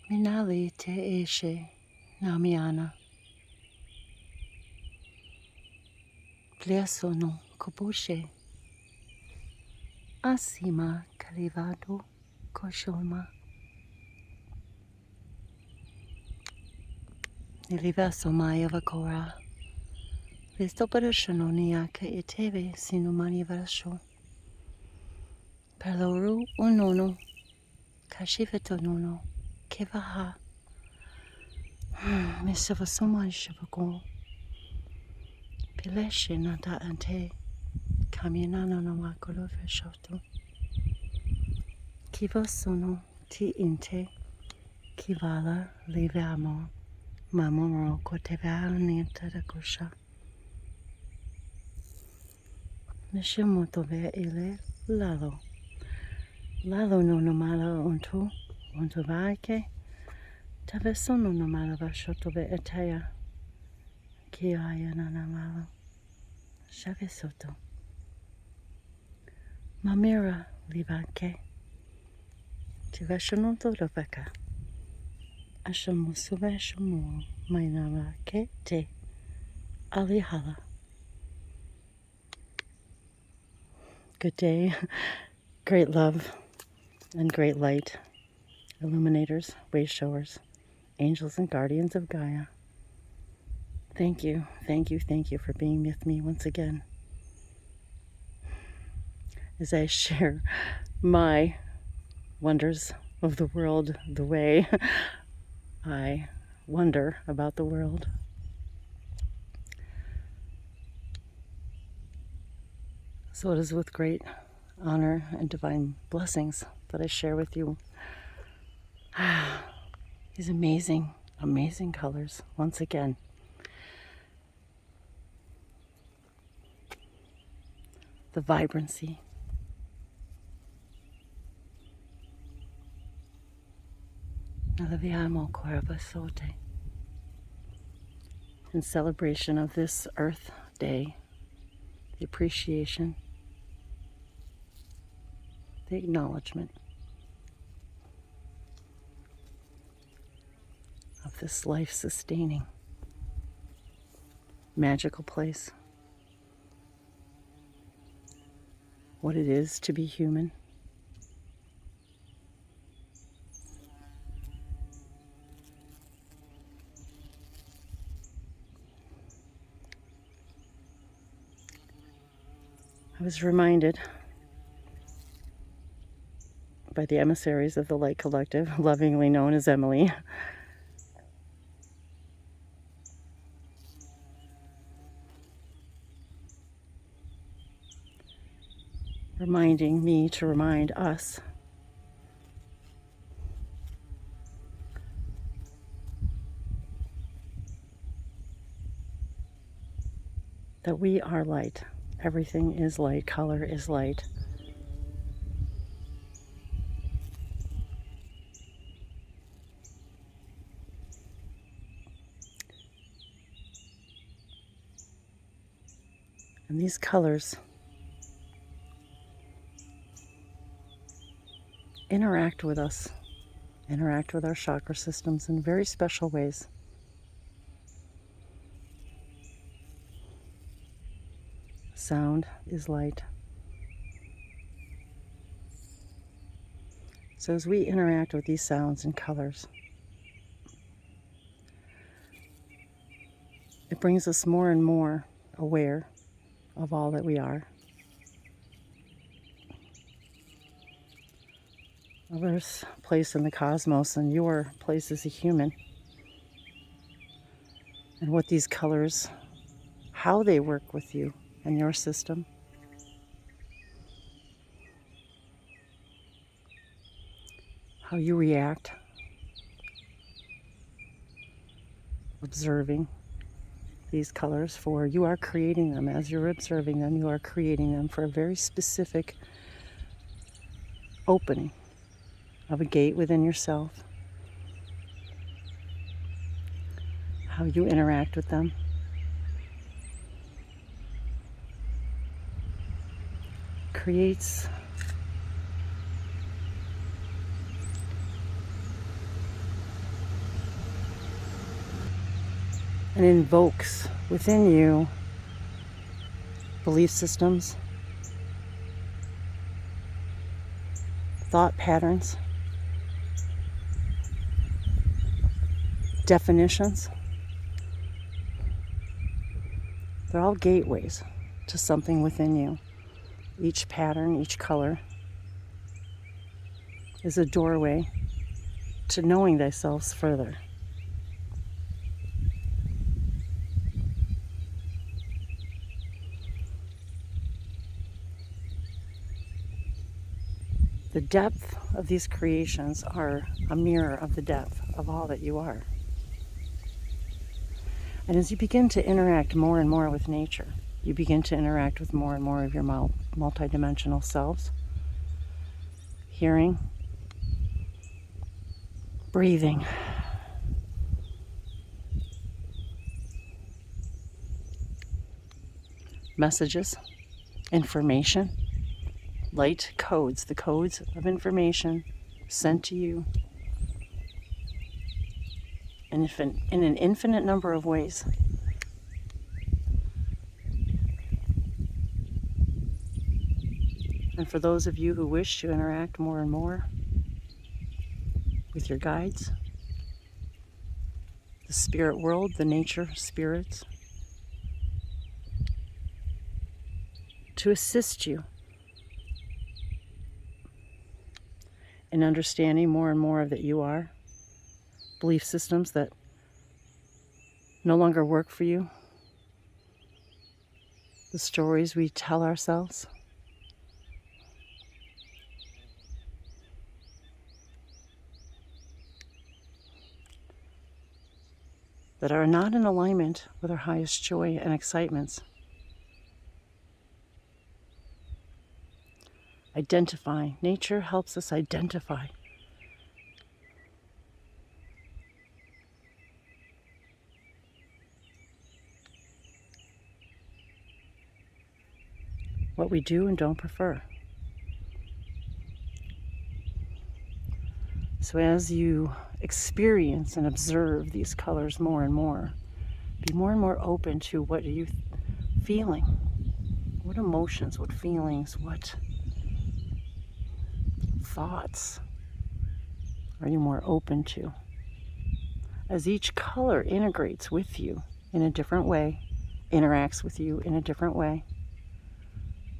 Minali te eshe namiana. Pleasono koboshe. Asima kalivado koshoma. Nilivaso maya vakora. Vistopadoshononia ka iteve sinumani varasho. Paloru unono. Kashivetonono. Kevaha. Misavasoma shavagon. Pileshe nata ante. Kaminana no makolo veshoto. Kivosono ti inte. Kivala leviamo. Mamoro koteva niente da kosha. Nishimoto ve ile lalo. Lalo no nomala unto. Unto vake. Tavesono nomala vashoto ve etaya. Kiaya nanamalo. Shavesoto. Mamira livake. Tivashonoto rovaka. Ashamusuva shamu. Mainama ke te. Alihala. Good day, great love, and great light. Illuminators, way showers, angels and guardians of Gaia. Thank you, thank you, thank you for being with me once again as I share my wonders of the world, the way I wonder about the world. So it is with great honor and divine blessings that I share with you these amazing, amazing colors once again. The vibrancy. Nalaviamo Corabasote. In celebration of this Earth Day, the appreciation, the acknowledgement of this life-sustaining, magical place. What it is to be human. I was reminded by the Emissaries of the Light Collective, lovingly known as Emily, reminding me to remind us that we are light. Everything is light. Color is light. And these colors interact with us, interact with our chakra systems in very special ways. Sound is light. So as we interact with these sounds and colors, it brings us more and more aware of all that we are, of Earth's place in the cosmos and your place as a human, and what these colors, how they work with you and your system. How you react, observing these colors, for you are creating them. As you're observing them, you are creating them for a very specific opening of a gate within yourself. How you interact with them. Creates and invokes within you belief systems, thought patterns, definitions. They're all gateways to something within you. Each pattern, each color is a doorway to knowing thyself further. The depth of these creations are a mirror of the depth of all that you are. And as you begin to interact more and more with nature, you begin to interact with more and more of your multidimensional selves, hearing, breathing, messages, information, light codes, the codes of information sent to you in an infinite number of ways. And for those of you who wish to interact more and more with your guides, the spirit world, the nature spirits, to assist you in understanding more and more of that you are, belief systems that no longer work for you, the stories we tell ourselves, that are not in alignment with our highest joy and excitements. Identify. Nature helps us identify. What we do and don't prefer. So as you experience and observe these colors more and more, be more and more open to what are you feeling? What emotions, what feelings, what thoughts are you more open to? As each color integrates with you in a different way, interacts with you in a different way,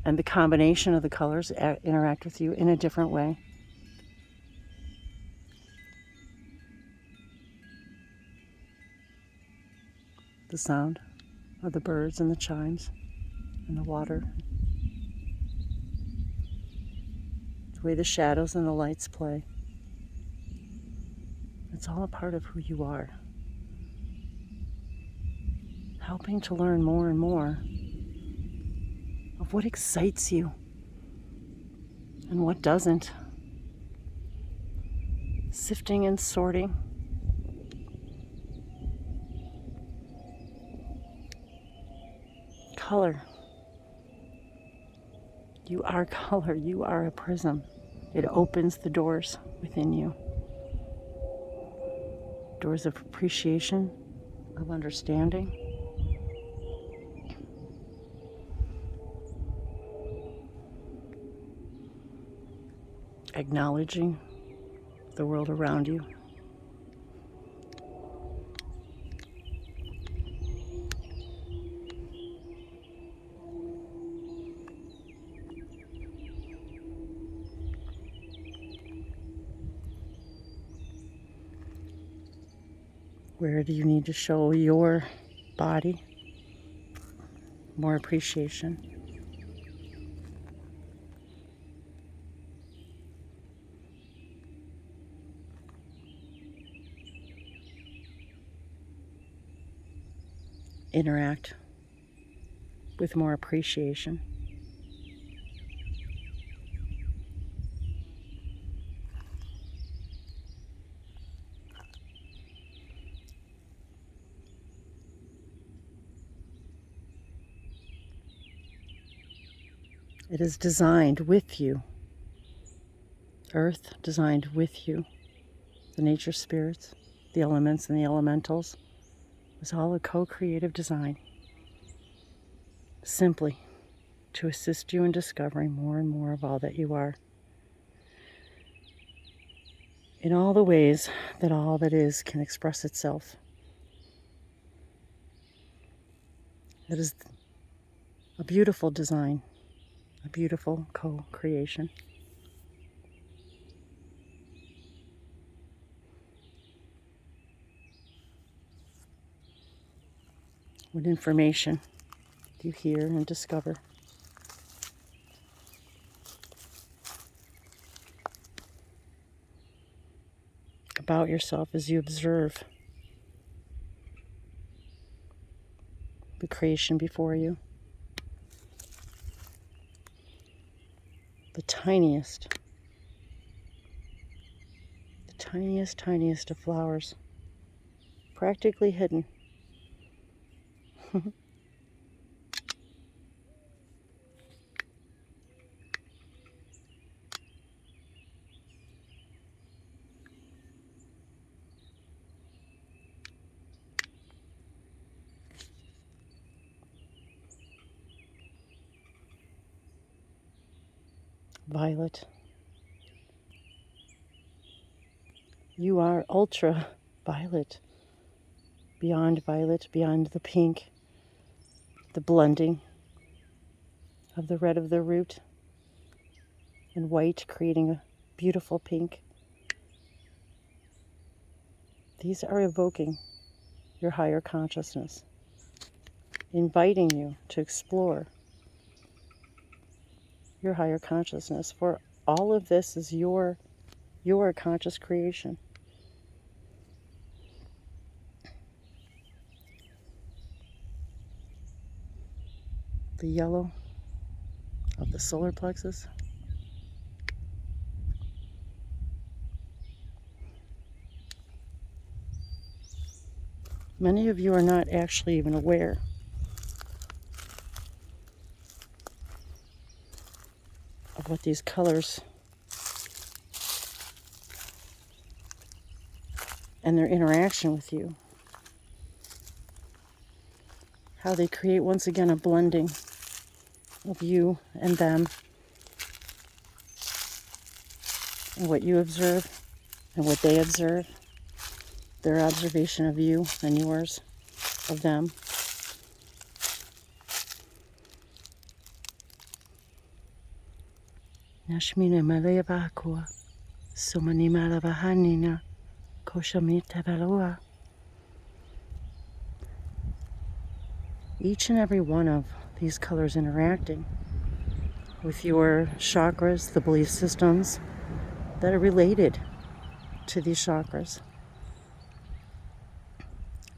and the combination of the colors interact with you in a different way. The sound of the birds and the chimes and the water, the way the shadows and the lights play. It's all a part of who you are. Helping to learn more and more of what excites you and what doesn't. Sifting and sorting. Color. You are color. You are a prism. It opens the doors within you. Doors of appreciation, of understanding. Acknowledging the world around you. Where do you need to show your body more appreciation? Interact with more appreciation. It is designed with you. Earth designed with you. The nature spirits, the elements and the elementals. was all a co-creative design, simply to assist you in discovering more and more of all that you are, in all the ways that all that is can express itself. It is a beautiful design, a beautiful co-creation. What information do you hear and discover? About yourself as you observe the creation before you. The tiniest of flowers, practically hidden. Violet. You are ultra violet, beyond the pink, the blending of the red of the root and white, creating a beautiful pink. These are evoking your higher consciousness, inviting you to explore your higher consciousness, for all of this is your conscious creation. The yellow of the solar plexus. Many of you are not actually even aware of what these colors and their interaction with you, how they create once again a blending of you and them, and what you observe and what they observe, their observation of you and yours, of them. Nashmina Malevakua, Sumani Malavahanina, Koshamita Valua. Each and every one of these colors interacting with your chakras, the belief systems that are related to these chakras,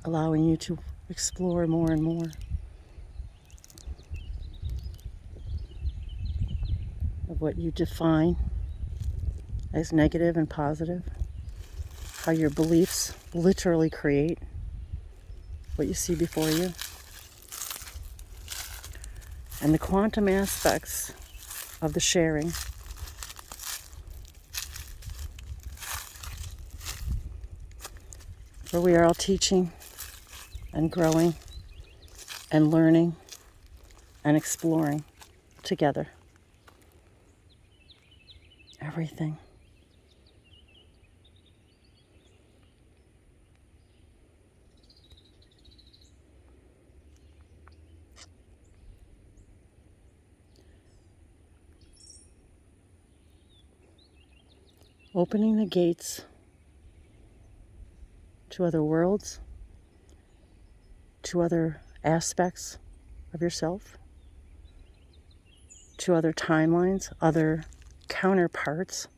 allowing you to explore more and more of what you define as negative and positive, how your beliefs literally create what you see before you, and the quantum aspects of the sharing. Where we are all teaching and growing and learning and exploring together. Everything. Opening the gates to other worlds, to other aspects of yourself, to other timelines, other counterparts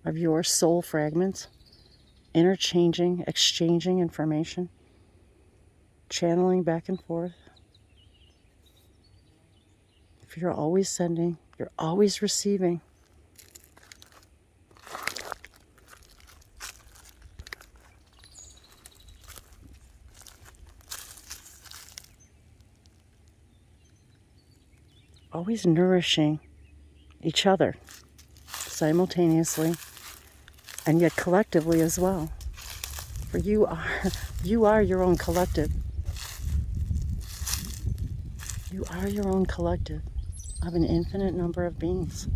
of your soul fragments, interchanging, exchanging information, channeling back and forth. If you're always sending, you're always receiving. Always nourishing each other simultaneously and yet collectively as well. For you are your own collective. You are your own collective of an infinite number of beings.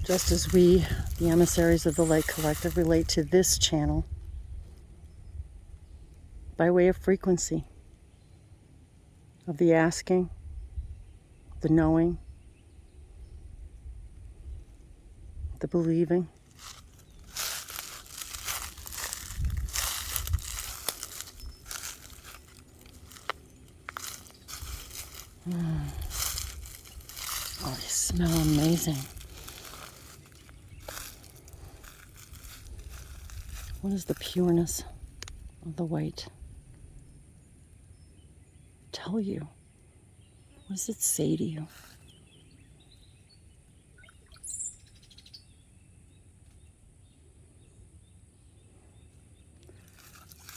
Just as we, the emissaries of the light collective, relate to this channel by way of frequency, of the asking, the knowing, the believing. Oh, they smell amazing. What is the pureness of the white tell you? What does it say to you?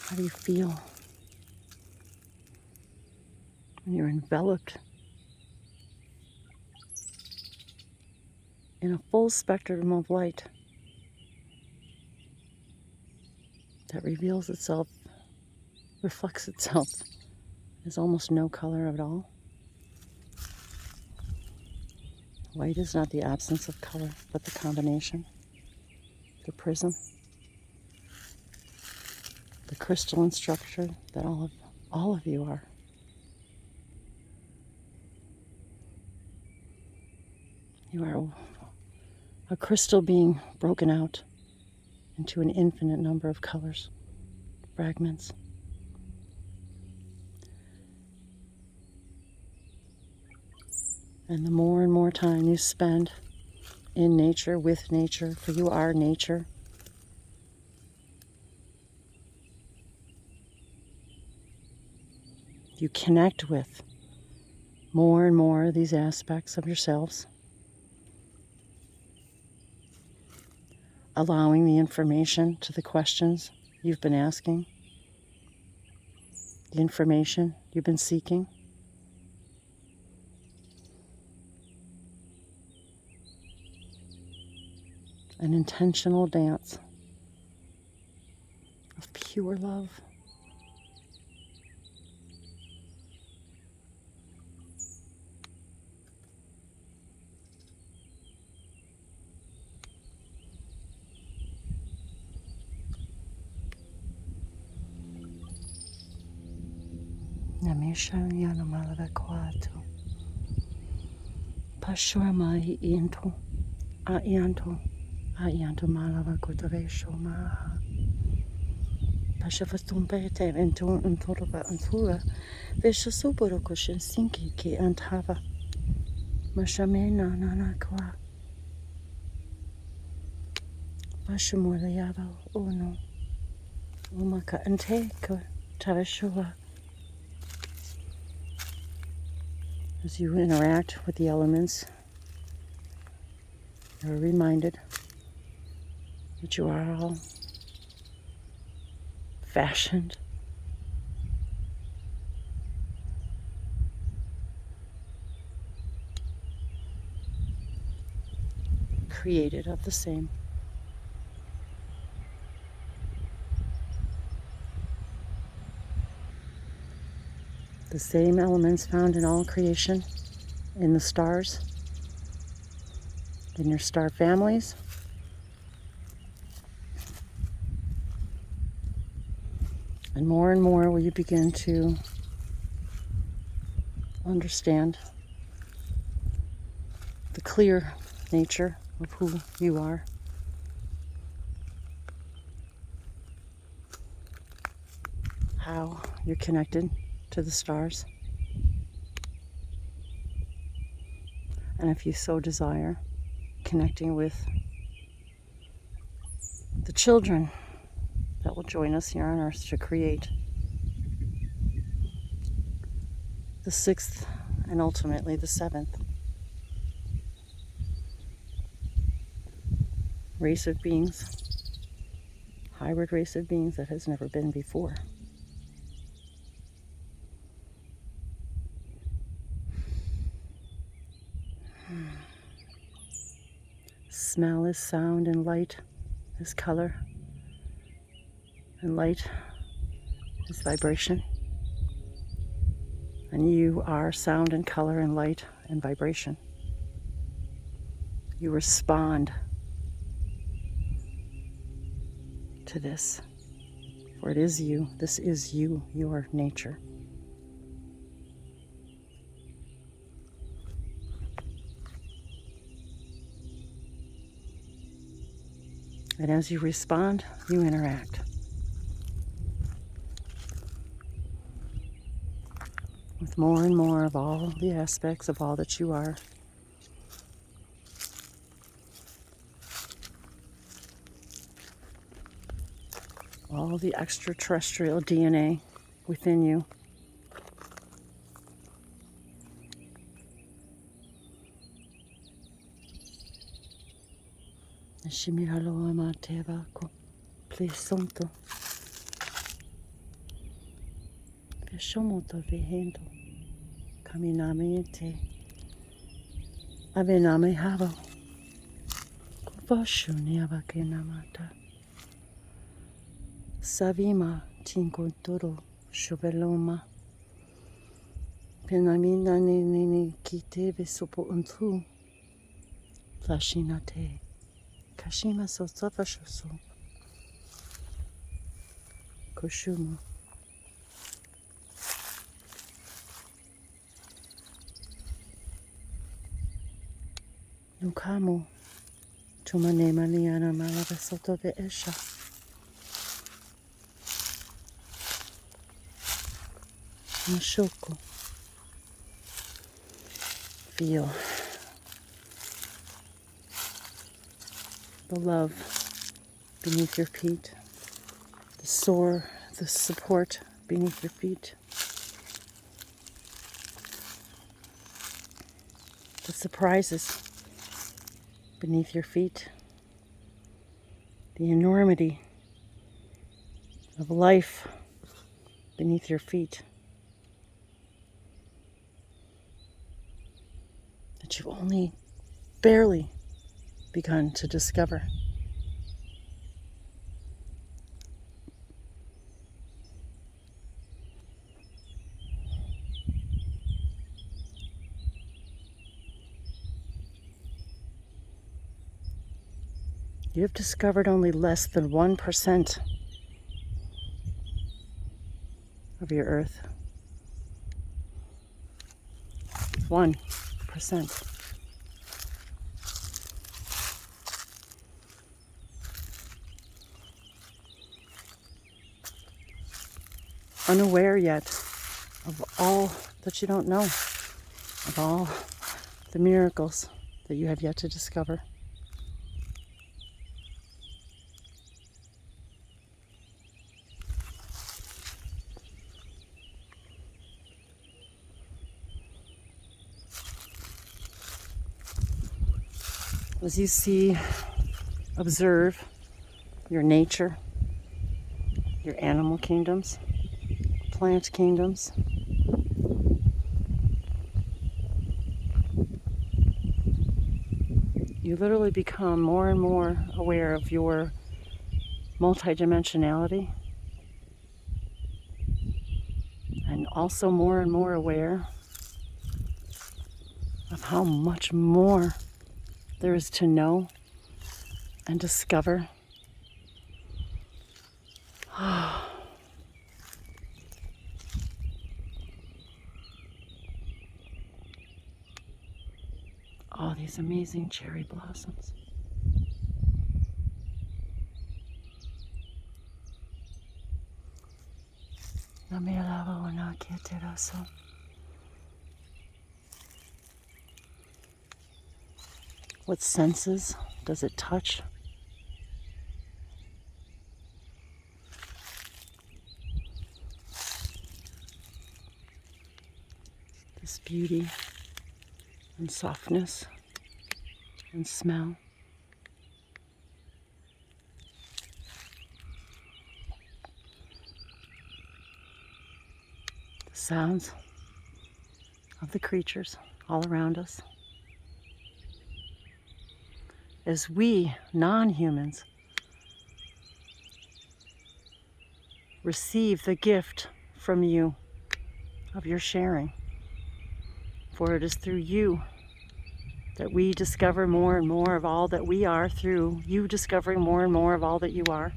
How do you feel when you're enveloped in a full spectrum of light that reveals itself, reflects itself as almost no color at all? White is not the absence of color, but the combination, the prism, the crystalline structure that all of you are. You are a crystal being broken out into an infinite number of colors, fragments. And the more and more time you spend in nature, with nature, for you are nature, you connect with more and more of these aspects of yourselves, allowing the information to the questions you've been asking, the information you've been seeking. An intentional dance of pure love. Emissaries quato. Pashorma ianto. Aianto malava cotoresho maha. Pashafastumpete entorva antura. Vesha supero cushion sinki ki antava. Mashamena nana qua. Pashamulayava uno. Umaka anteka tavashua. As you interact with the elements, you're reminded that you are all fashioned, created of the same. The same elements found in all creation, in the stars, in your star families, and more will you begin to understand the clear nature of who you are. How you're connected to the stars. And if you so desire, connecting with the children that will join us here on earth to create the sixth and ultimately the seventh race of beings, hybrid race of beings that has never been before. Smell is sound and light. is color, and light is vibration. And you are sound and color and light and vibration. You respond to this, for it is you. This is you, your nature. And as you respond, you interact with more and more of all the aspects of all that you are. All the extraterrestrial DNA within you. Shimiralo amateba ko plesonto. Peshomoto vehendo. Caminamente. Avename havo. Kufashuni abakenamata. Savima tinkotoro shoveloma. Penamina nini kite vesopo untu. Plashinate. Kashima sosofashoso. Koshumo. Nukamo. Tumane maniana malavesoto ve esha. Nashoko. Feel the love beneath your feet, the support beneath your feet, the surprises beneath your feet, the enormity of life beneath your feet that you've only barely begun to discover. You have discovered only less than 1% of your Earth. 1%. Unaware yet of all that you don't know, of all the miracles that you have yet to discover. As you see, observe your nature, your animal kingdoms, plant kingdoms, you literally become more and more aware of your multidimensionality, and also more and more aware of how much more there is to know and discover. All these amazing cherry blossoms. What senses does it touch? This beauty and softness and smell. The sounds of the creatures all around us. As we, non-humans, receive the gift from you of your sharing. For it is through you that we discover more and more of all that we are, through you discovering more and more of all that you are.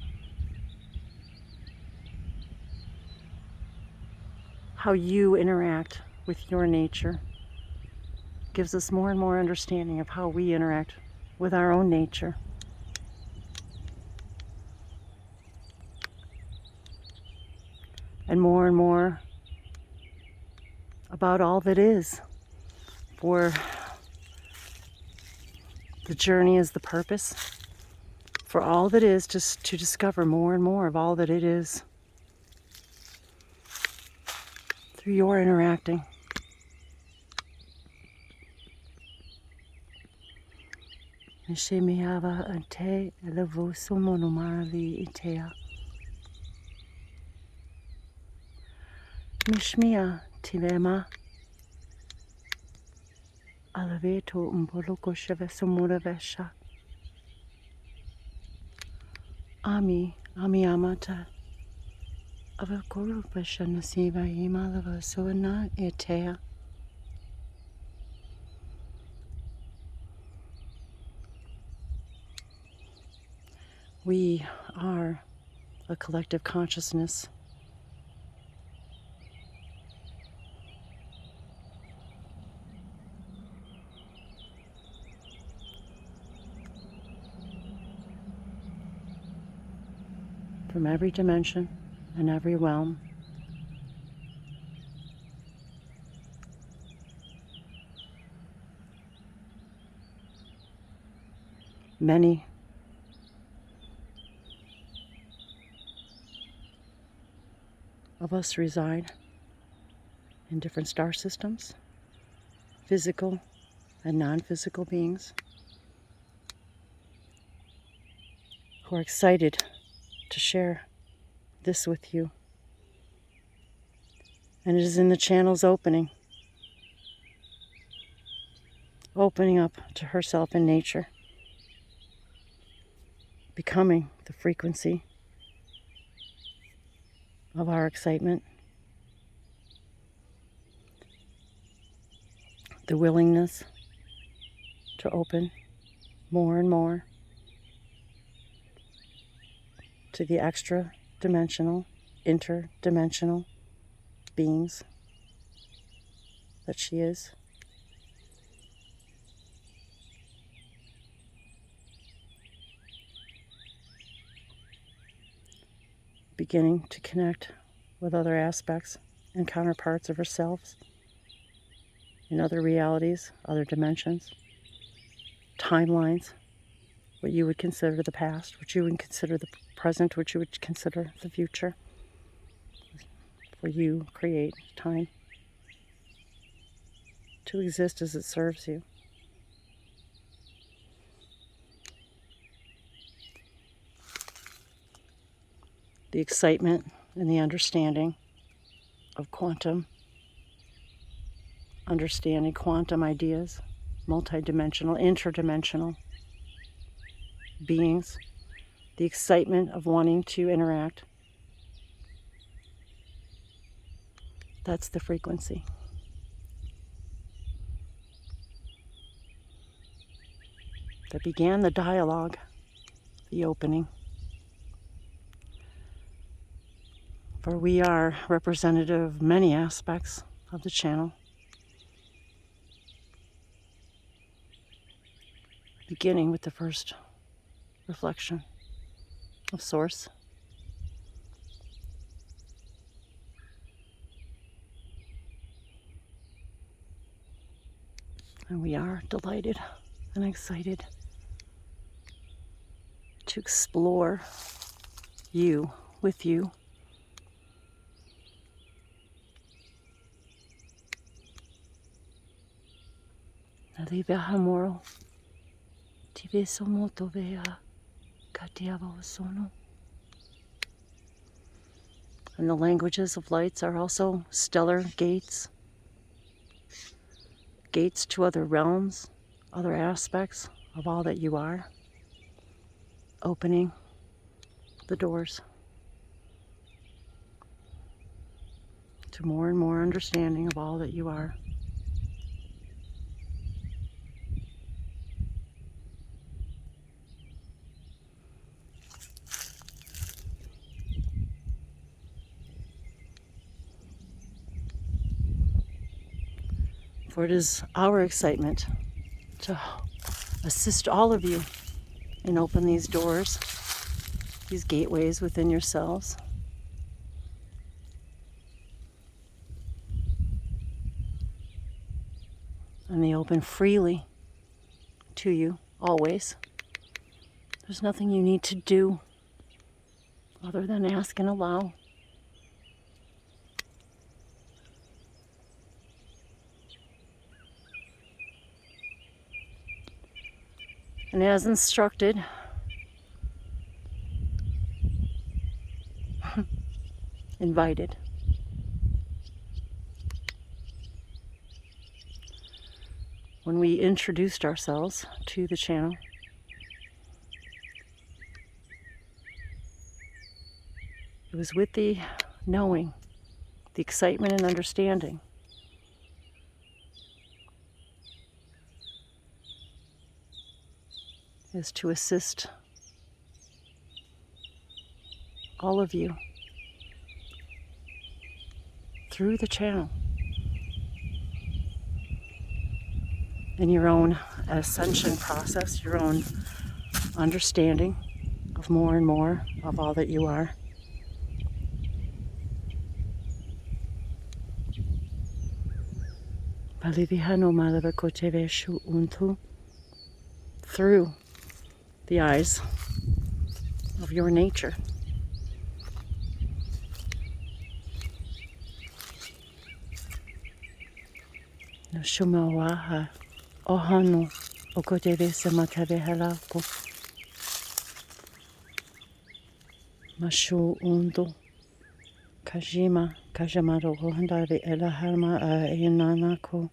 How you interact with your nature gives us more and more understanding of how we interact with our own nature. And more about all that is. For the journey is the purpose. For all that is, just to discover more and more of all that it is. Through your interacting. Mishimiava ante elevoso monomali itea. Mishmia tivema alaveto umpoloko shevesomura vesha. Ami amata avakoro vesha nasiva himalava soana etea. We are a collective consciousness. From every dimension and every realm. Many of us reside in different star systems, physical and non-physical beings, who are excited to share this with you. And it is in the channels opening up to herself in nature, becoming the frequency of our excitement, the willingness to open more and more to the extra-dimensional, interdimensional beings that she is. Beginning to connect with other aspects and counterparts of herself in other realities, other dimensions, timelines, what you would consider the past, what you would consider the present, what you would consider the future. For you create time to exist as it serves you. The excitement and the understanding of quantum, understanding quantum ideas, multidimensional, interdimensional beings, the excitement of wanting to interact. That's the frequency. That began the dialogue, the opening. For we are representative of many aspects of the channel. Beginning with the first reflection of Source. And we are delighted and excited to explore you with you. Nalivia hamoro, tiveso moto vea, katiava sono. And the languages of lights are also stellar gates. Gates to other realms, other aspects of all that you are. Opening the doors to more and more understanding of all that you are. For it is our excitement to assist all of you and open these doors, these gateways within yourselves. And they open freely to you, always. There's nothing you need to do other than ask and allow. And as instructed, invited. When we introduced ourselves to the channel, it was with the knowing, the excitement and understanding is to assist all of you through the channel in your own ascension process, your own understanding of more and more of all that you are. Through the eyes of your nature. Shumawaha ohano okoteve samatave halako mashu undo kajima kajamaro handave elaharma ayananako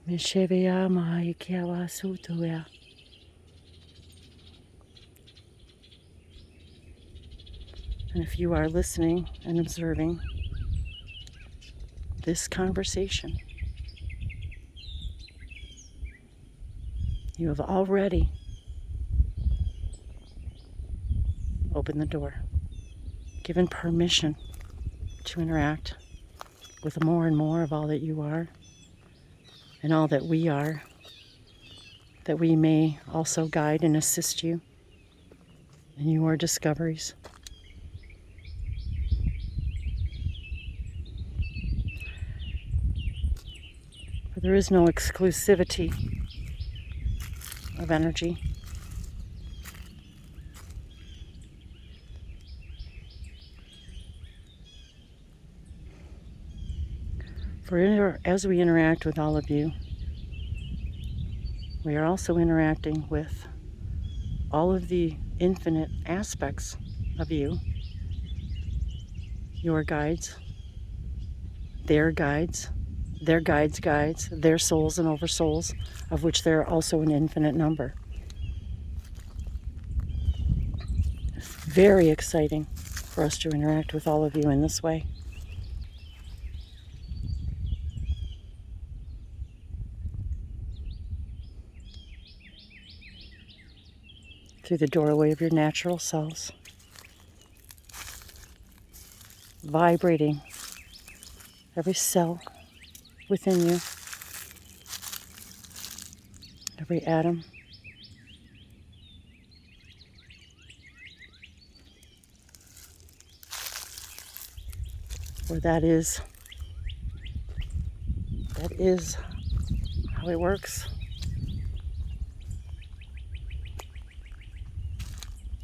misheveya mahaikiawa sutuya. And if you are listening and observing this conversation, you have already opened the door, given permission to interact with more and more of all that you are and all that we are, that we may also guide and assist you in your discoveries. For there is no exclusivity of energy. For as we interact with all of you, we are also interacting with all of the infinite aspects of you, your guides, their guides, their guides' guides, their souls and oversouls, of which there are also an infinite number. It's very exciting for us to interact with all of you in this way. Through the doorway of your natural selves, vibrating every cell within you, every atom, for that is how it works.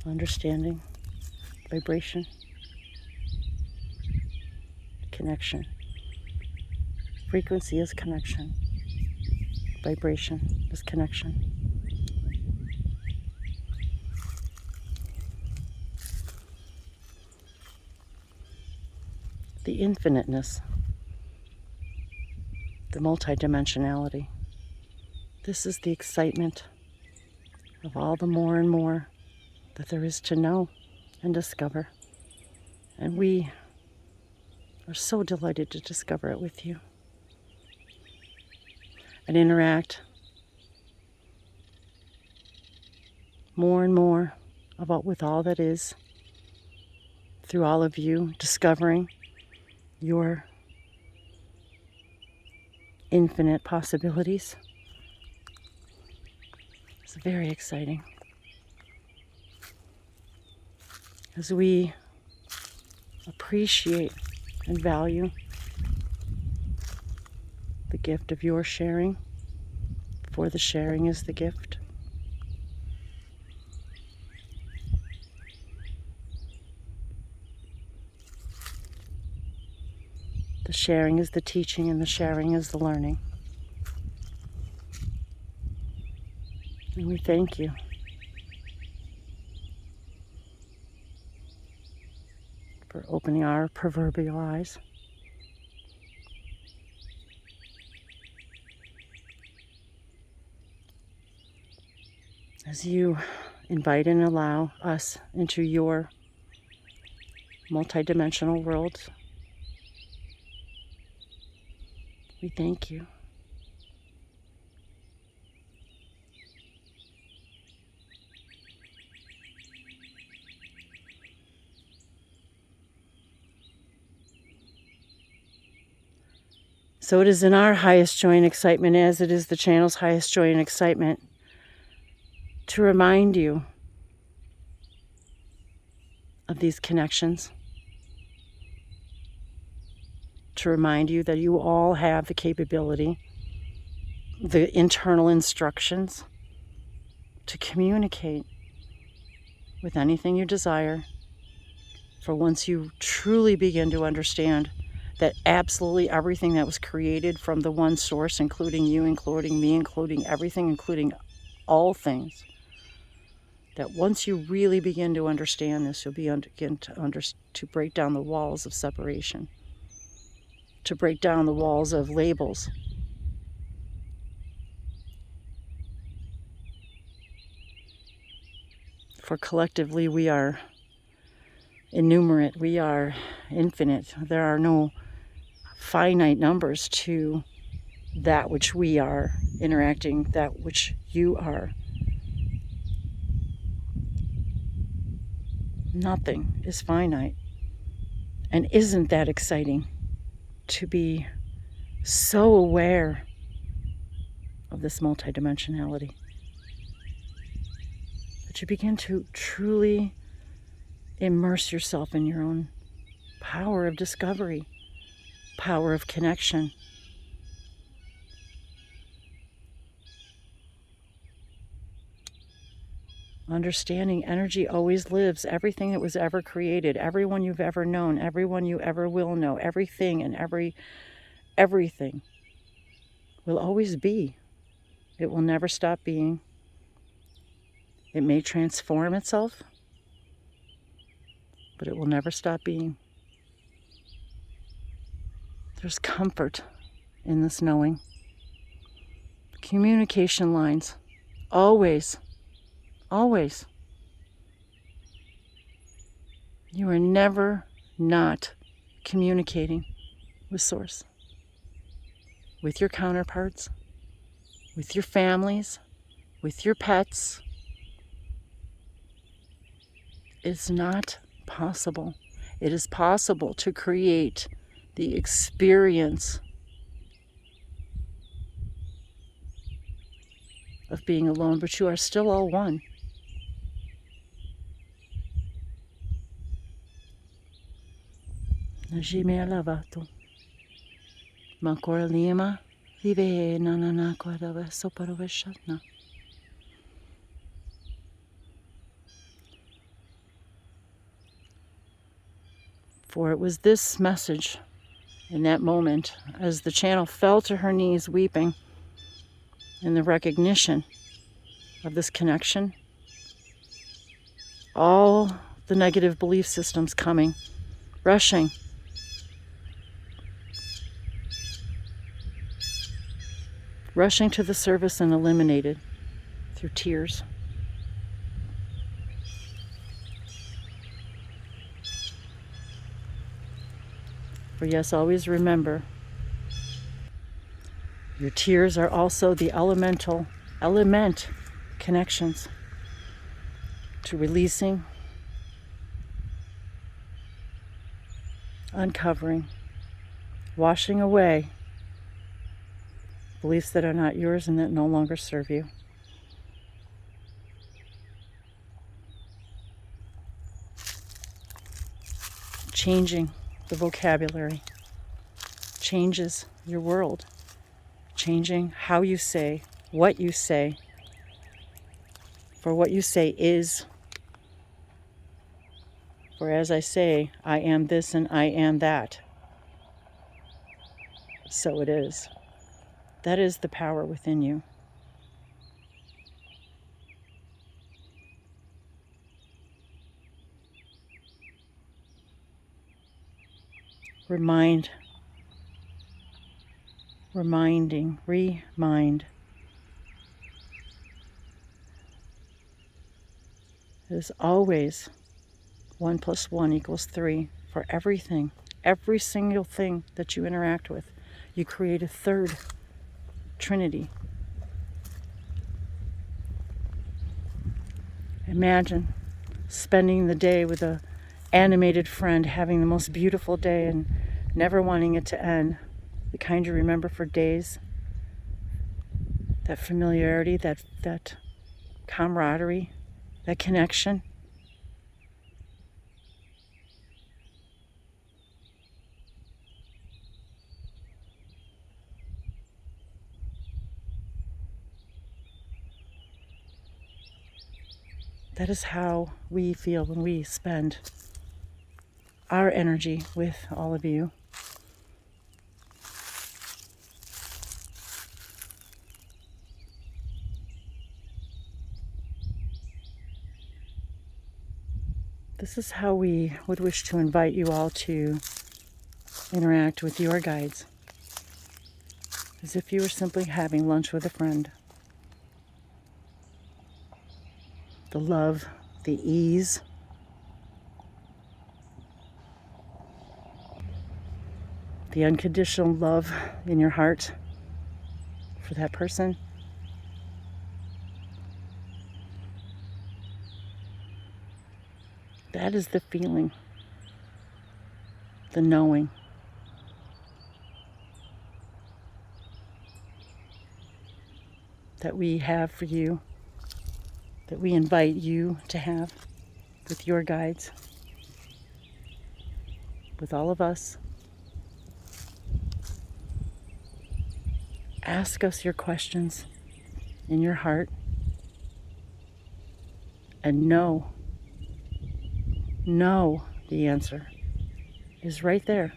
Understanding, vibration, connection. Frequency is connection. Vibration is connection. The infiniteness, the multidimensionality. This is the excitement of all the more and more that there is to know and discover. And we We're so delighted to discover it with you and interact more and more with all that is, through all of you discovering your infinite possibilities. It's very exciting. As we appreciate and value the gift of your sharing, for the sharing is the gift. The sharing is the teaching, and the sharing is the learning. And we thank you for opening our proverbial eyes. As you invite and allow us into your multidimensional world, we thank you. So it is in our highest joy and excitement, as it is the channel's highest joy and excitement, to remind you of these connections, to remind you that you all have the capability, the internal instructions to communicate with anything you desire. For once you truly begin to understand that absolutely everything that was created from the one source, including you, including me, including everything, including all things, that once you really begin to understand this, you'll begin to break down the walls of separation, to break down the walls of labels. For collectively we are innumerate, we are infinite. There are no finite numbers to that which we are interacting, that which you are. Nothing is finite. And isn't that exciting to be so aware of this multidimensionality? That you begin to truly immerse yourself in your own power of discovery, power of connection. Understanding energy always lives. Everything that was ever created, everyone you've ever known, everyone you ever will know, everything and everything will always be. It will never stop being. It may transform itself, but it will never stop being. There's comfort in this knowing. Communication lines, always. Always. You are never not communicating with Source, with your counterparts, with your families, with your pets. It's not possible. It is possible to create the experience of being alone, but you are still all one. Najime alavato. Makora lima vive nanana kwadava soparoveshatna. For it was this message in that moment, as the channel fell to her knees weeping in the recognition of this connection, all the negative belief systems coming, rushing, to the surface and eliminated through tears. For yes, always remember, your tears are also the element connections to releasing, uncovering, washing away beliefs that are not yours and that no longer serve you. Changing the vocabulary changes your world. Changing how you say, what you say. For what you say is. For as I say, I am this and I am that. So it is. That is the power within you. Remind. There's always 1 + 1 = 3 for everything. Every single thing that you interact with, you create a third trinity. Imagine spending the day with an animated friend, having the most beautiful day and never wanting it to end. The kind you remember for days. That familiarity, that camaraderie, that connection. That is how we feel when we spend our energy with all of you. This is how we would wish to invite you all to interact with your guides, as if you were simply having lunch with a friend. The love, the ease, the unconditional love in your heart for that person. That is the feeling, the knowing. That we have for you, that we invite you to have with your guides, with all of us. Ask us your questions in your heart and know the answer is right there.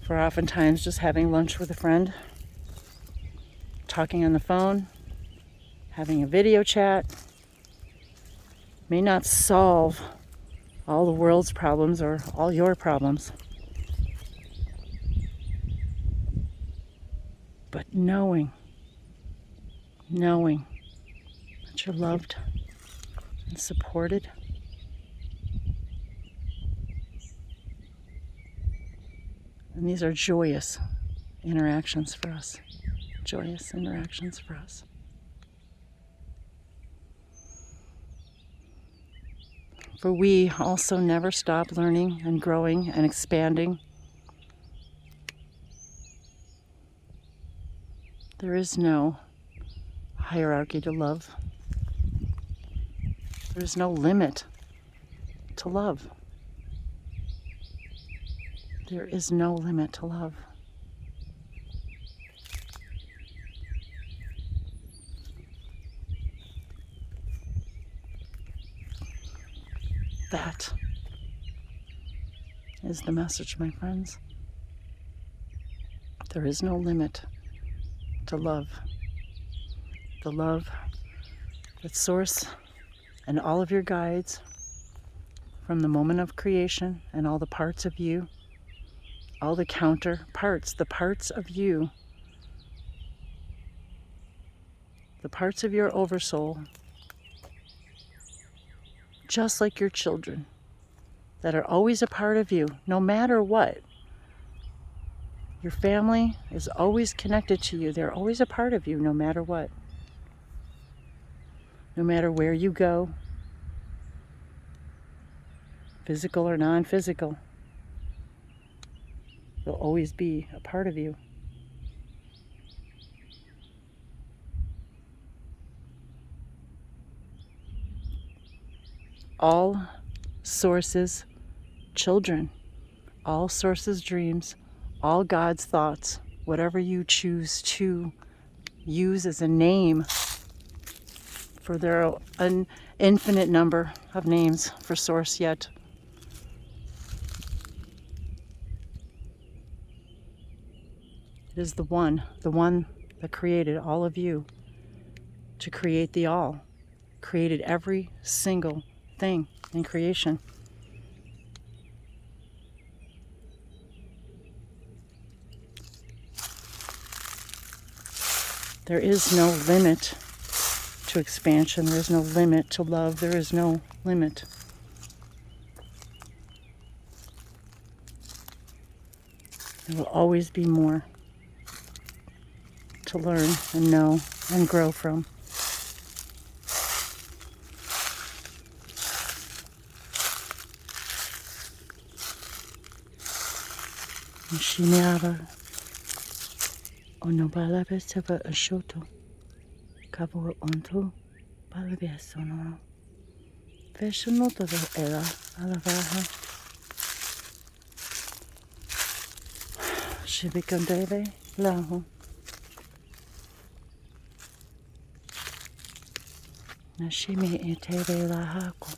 For oftentimes just having lunch with a friend, talking on the phone, having a video chat may not solve all the world's problems or all your problems. But knowing that you're loved and supported, and these are joyous interactions for us. Joyous interactions for us. For we also never stop learning and growing and expanding. There is no hierarchy to love. There is no limit to love. There is no limit to love. That is the message, my friends. There is no limit to love. The love that Source and all of your guides from the moment of creation and all the parts of you, all the counterparts, the parts of you, the parts of your oversoul just like your children, that are always a part of you, no matter what. Your family is always connected to you. They're always a part of you, no matter what. No matter where you go, physical or non-physical, they'll always be a part of you. All sources, children, all sources, dreams, all God's thoughts, whatever you choose to use as a name, for there are an infinite number of names for source yet. It is the one that created all of you to create the all, created every single thing in creation. There is no limit to expansion. There is no limit to love. There is no limit. There will always be more to learn and know and grow from. Shiniara onobala besava ashoto kavo onto balabiasono veshonoto era alavaha shibikandele lahu nashimi etebe lahako.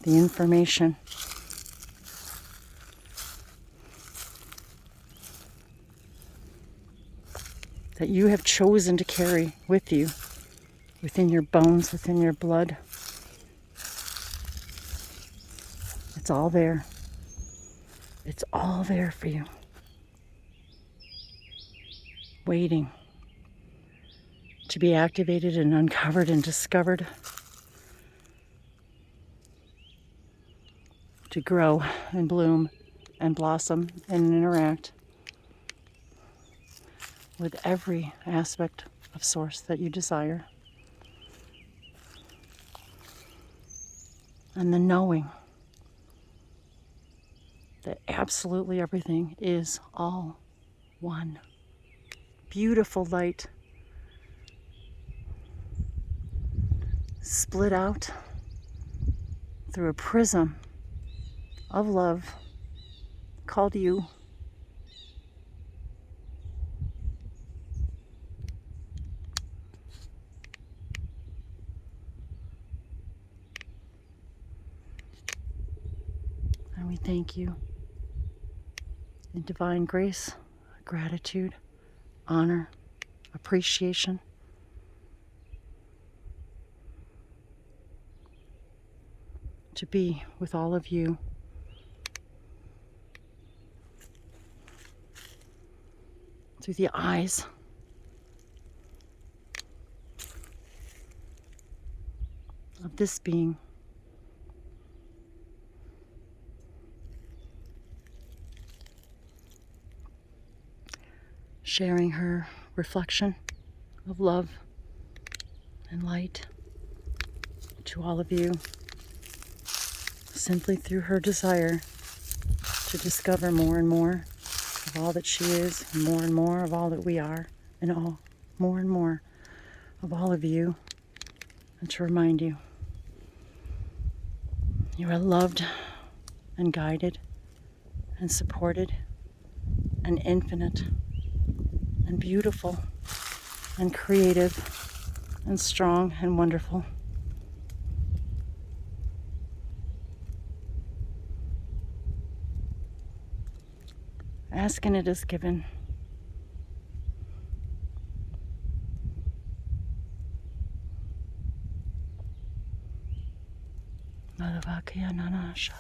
The information that you have chosen to carry with you, within your bones, within your blood, it's all there. It's all there for you, waiting to be activated and uncovered and discovered, to grow and bloom and blossom and interact with every aspect of source that you desire. And the knowing that absolutely everything is all one. Beautiful light, split out through a prism of love called you. And we thank you in divine grace, gratitude, honor, appreciation. To be with all of you. Through the eyes of this being. Sharing her reflection of love and light to all of you, simply through her desire to discover more and more of all that she is, and more of all that we are, and more and more of all of you, and to remind you, you are loved and guided and supported and infinite and beautiful and creative and strong and wonderful. Ask and it is given. Malavakya Nanasha.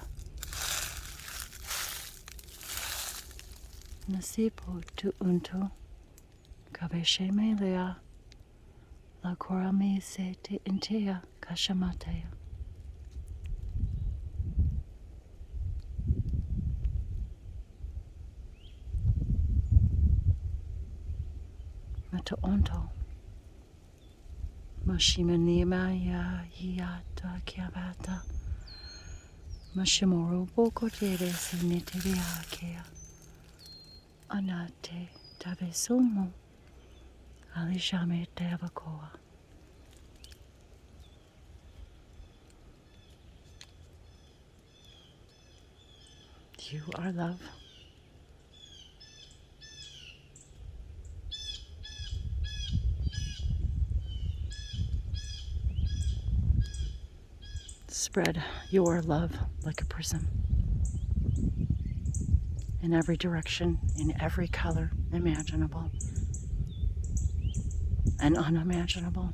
Nasipo tu untu. Kaveshe melea. La korami se te intea kashamatea. Mata onto. Mashima Nimaya Hiata Kiabata Mashimoru Bokotere Sinitiria Kea Anate Tabesumo Alishame Devakoa. You are love. Spread your love like a prism in every direction, in every color imaginable and unimaginable.